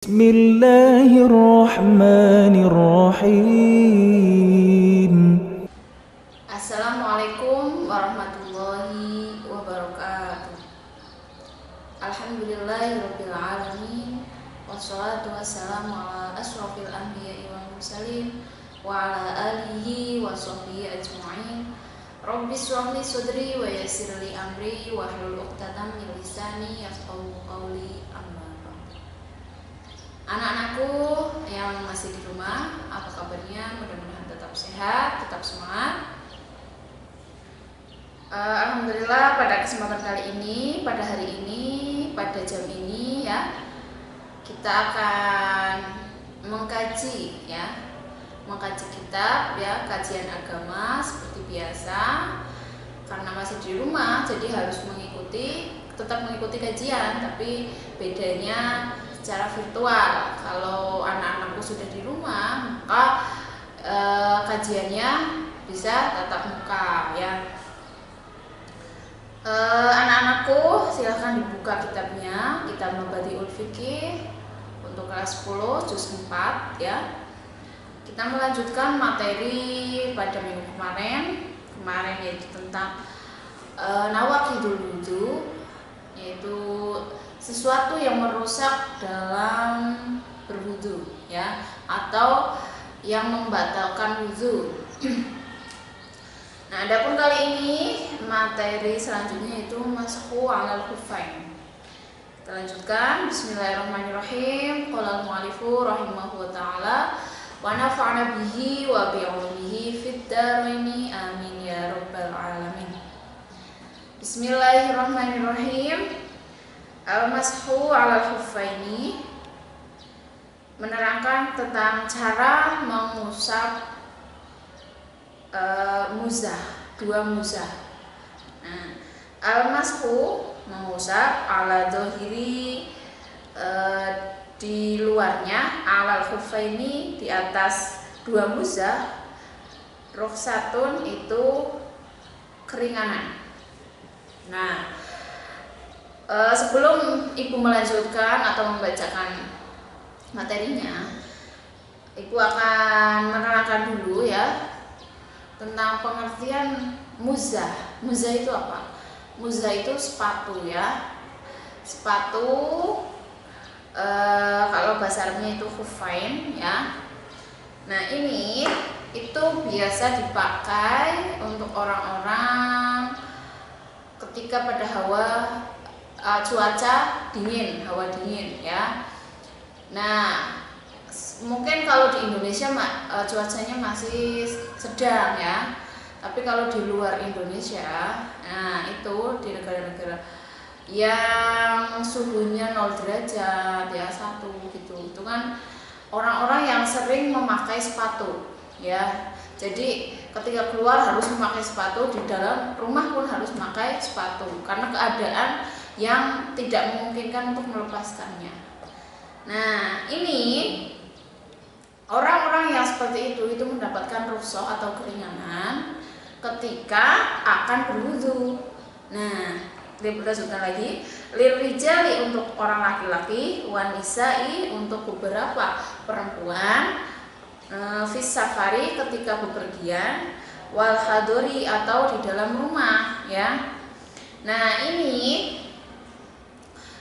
Bismillahirrahmanirrahim. Assalamualaikum warahmatullahi wabarakatuh. Alhamdulillahirabbil alamin. Wassalatu wassalamu ala asrofil anbiya'i wal mursalin wa ala alihi wa sahbihi ajma'in. Rabbi shrahli sadri wa yassirli amri wa hlul 'uqdatam min lisani yafqahu qawli. Amma ba'd. Anak-anakku yang masih di rumah, apa kabarnya? Mudah-mudahan tetap sehat, tetap semangat. Alhamdulillah pada kesempatan kali ini, pada hari ini, pada jam ini ya, kita akan mengkaji kitab ya, kajian agama seperti biasa. Karena masih di rumah, jadi harus tetap mengikuti kajian, tapi bedanya secara virtual. Kalau anak-anakku sudah di rumah, maka kajiannya bisa tatap muka ya. Anak-anakku silahkan dibuka kitabnya, Kitab Mabadi'ul Fiqih untuk kelas 10 juz 4 ya. Kita melanjutkan materi pada minggu kemarin yaitu tentang nawaqidul wudu, yaitu sesuatu yang merusak dalam berwudu ya, atau yang membatalkan wudu. Nah, adapun kali ini materi selanjutnya yaitu mashu 'alal khuffain. Kita lanjutkan. Bismillahirrahmanirrahim. Qala al-mu'allifu rahimahullahu ta'ala wa nafa'ana bihi wa bi'ulumihi fid dharaini amin ya rabbal alamin. Bismillahirrahmanirrahim. Al-mashu 'alal khuffaini menerangkan tentang cara mengusap dua muzah. Nah, al-mashu mengusap ala dohiri di luarnya, alal khuffaini di atas dua muzah, rukhsatun itu keringanan. Nah, sebelum ibu melanjutkan atau membacakan materinya, ibu akan menerangkan dulu ya tentang pengertian muzah. Muzah itu apa? Muzah itu sepatu ya. Sepatu kalau bahasa Arabnya itu khuffain ya. Nah, ini itu biasa dipakai untuk orang-orang ketika pada cuaca dingin, hawa dingin ya. Nah, mungkin kalau di Indonesia cuacanya masih sedang ya, tapi kalau di luar Indonesia, nah itu di negara-negara yang suhunya 0 derajat ya, 1 gitu, itu kan orang-orang yang sering memakai sepatu ya. Jadi ketika keluar harus memakai sepatu, di dalam rumah pun harus memakai sepatu karena keadaan yang tidak memungkinkan untuk melepaskannya. Nah, ini orang-orang yang seperti itu mendapatkan rukhsah atau keringanan ketika akan berwudu. Nah, dilanjutkan lagi, lirijali untuk orang laki-laki, wanisai untuk beberapa perempuan, fis safari ketika bepergian, wal hadori atau di dalam rumah ya. Nah, ini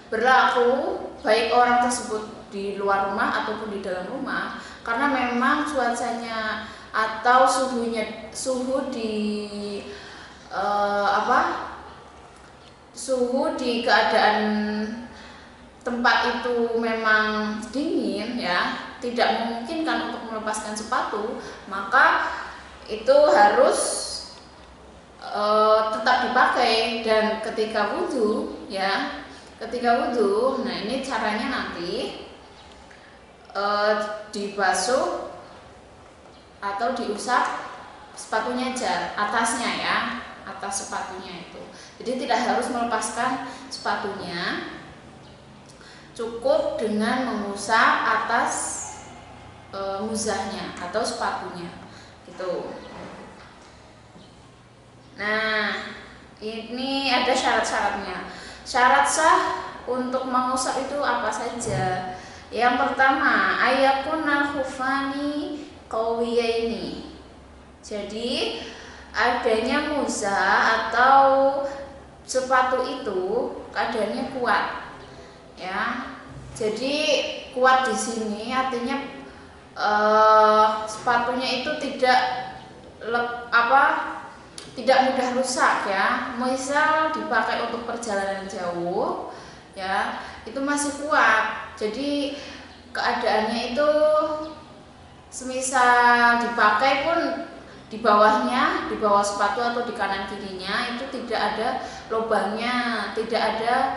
berlaku baik orang tersebut di luar rumah ataupun di dalam rumah, karena memang cuacanya atau suhu di keadaan tempat itu memang dingin ya, tidak memungkinkan untuk melepaskan sepatu, maka itu harus tetap dipakai. Dan ketika wudu, nah ini caranya nanti dibasuh atau diusap sepatunya aja, atasnya ya, atas sepatunya itu. Jadi tidak harus melepaskan sepatunya, cukup dengan mengusap atas muzahnya atau sepatunya gitu. Nah, ini ada syarat-syaratnya. Syarat sah untuk mengusap itu apa saja? Yang pertama, ayakunal khufani qawiyaini. Jadi adanya muza atau sepatu itu keadaannya kuat, ya. Jadi kuat di sini artinya sepatunya itu tidak mudah rusak, ya. Misal dipakai untuk perjalanan jauh, ya, itu masih kuat. Jadi keadaannya itu semisal dipakai pun di bawahnya, di bawah sepatu atau di kanan kirinya itu tidak ada lubangnya, tidak ada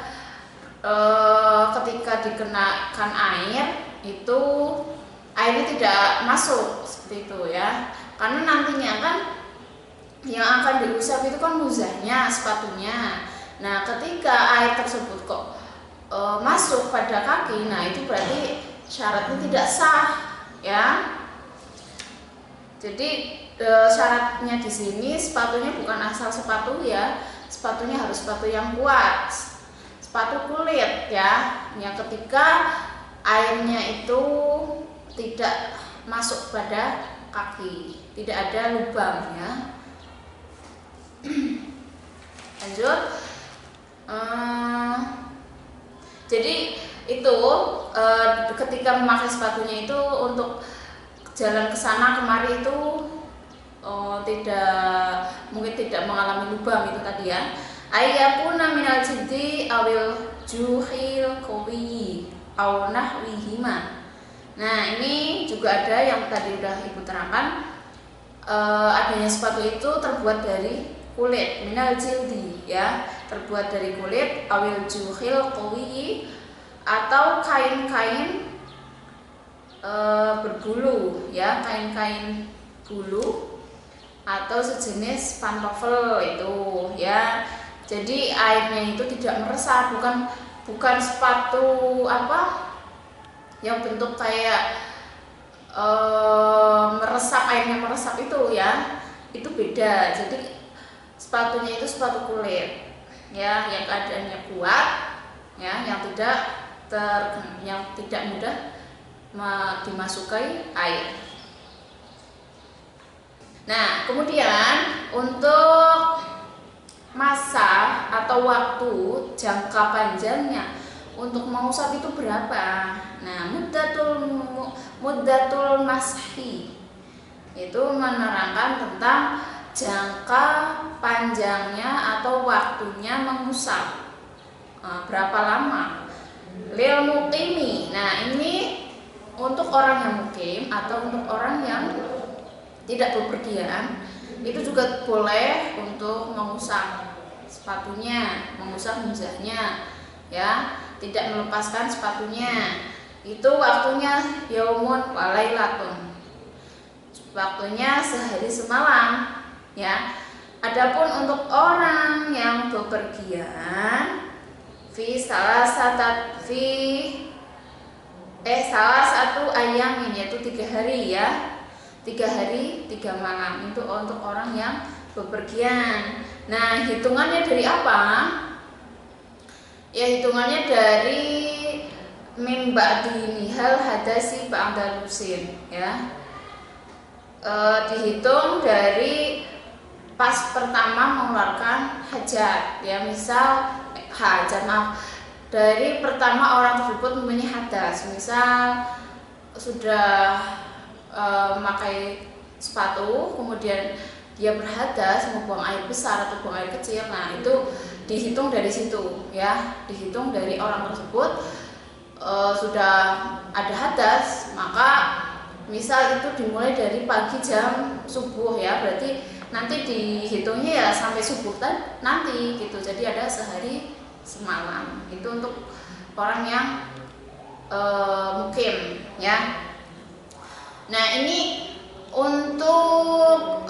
ketika dikenakan air itu airnya tidak masuk seperti itu, ya. Karena nantinya kan yang akan diusap itu kan muzahnya, sepatunya. Nah, ketika air tersebut kok masuk pada kaki, nah itu berarti syaratnya tidak sah, ya. Jadi syaratnya di sini sepatunya bukan asal sepatu, ya. Sepatunya harus sepatu yang kuat, sepatu kulit, ya. Yang ketika airnya itu tidak masuk pada kaki, tidak ada lubang, ya. Lanjut. Jadi itu ketika memakai sepatunya itu untuk jalan ke sana kemari itu mungkin tidak mengalami lubang itu tadi, ya. Ayyakuna minal jiddi awil juhil qawi aw nahwihima. Nah, ini juga ada yang tadi udah Ibu terangkan, adanya sepatu itu terbuat dari kulit, minal jildi, ya, terbuat dari kulit, awil juhil qawi atau kain-kain berbulu, ya, kain-kain bulu atau sejenis pantofel itu, ya. Jadi airnya itu tidak meresap, bukan sepatu yang bentuk kayak airnya meresap itu, ya. Itu beda. Jadi sepatunya itu sepatu kulit, ya, yang keadaannya kuat, ya, yang tidak mudah dimasuki air. Nah, kemudian untuk masa atau waktu jangka panjangnya untuk mengusap itu berapa? Nah, muddatul mashi itu menerangkan tentang jangka panjangnya atau waktunya mengusap. Berapa lama? Lil muqimi. Nah, ini untuk orang yang mukim atau untuk orang yang tidak bepergian itu juga boleh untuk mengusap sepatunya, mengusap muzahnya, ya, tidak melepaskan sepatunya. Itu waktunya yaumun walailatun, waktunya sehari semalam, ya. Adapun untuk orang yang bepergian salah satu ayam ini yaitu 3 hari, ya, 3 hari 3 malam itu untuk orang yang bepergian. Nah, hitungannya dari apa? Ya, hitungannya dari ba'dinihal hadasi ba'dalusin, ya. Dihitung dari pas pertama mengeluarkan hajat, ya, misal dari pertama orang tersebut mempunyai hadas, misal sudah memakai sepatu, kemudian dia berhadas mau buang air besar atau buang air kecil, nah itu dihitung dari situ, ya, dihitung dari orang tersebut sudah ada hadas, maka misal itu dimulai dari pagi jam subuh, ya, berarti nanti dihitungnya ya sampai subuh nanti gitu, jadi ada sehari semalam. Itu untuk orang yang mukim, ya. Nah, ini untuk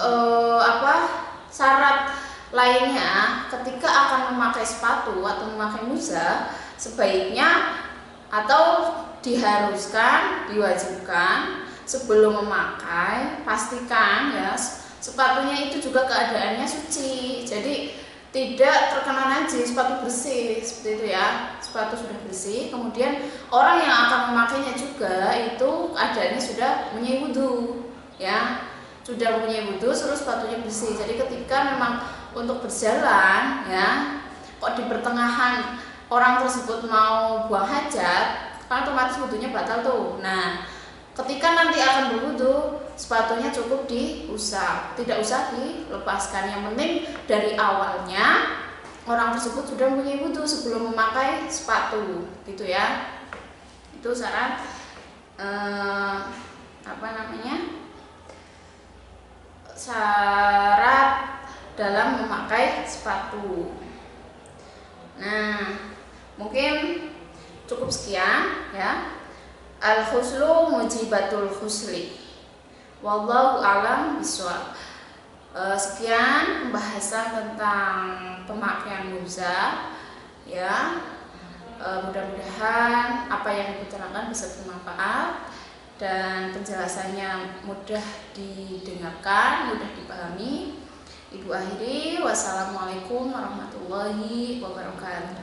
syarat lainnya ketika akan memakai sepatu atau memakai muzah, sebaiknya atau diharuskan, diwajibkan sebelum memakai pastikan, ya, sepatunya itu juga keadaannya suci, jadi tidak terkena najis, sepatu bersih seperti itu, ya. sepatu sudah bersih, kemudian orang yang akan memakainya juga itu keadaannya sudah mempunyai wudu, ya, sudah mempunyai wudu, terus sepatunya bersih. Jadi ketika memang untuk berjalan, ya, kok di pertengahan orang tersebut mau buang hajat, kan otomatis wudunya batal tuh. Nah, ketika nanti akan berwudu, sepatunya cukup diusap, tidak usah dilepaskan. Yang penting dari awalnya orang tersebut sudah mempunyai wudu sebelum memakai sepatu, gitu ya. Itu syarat syarat dalam memakai sepatu. Nah, mungkin cukup sekian ya. Al-khuslu mujibatul khusli. Wallahu a'lam bishawab. Sekian pembahasan tentang pemakaian muza, ya. Mudah-mudahan apa yang diterangkan bisa bermanfaat dan penjelasannya mudah didengarkan, mudah dipahami. Ibu akhiri, wassalamualaikum warahmatullahi wabarakatuh.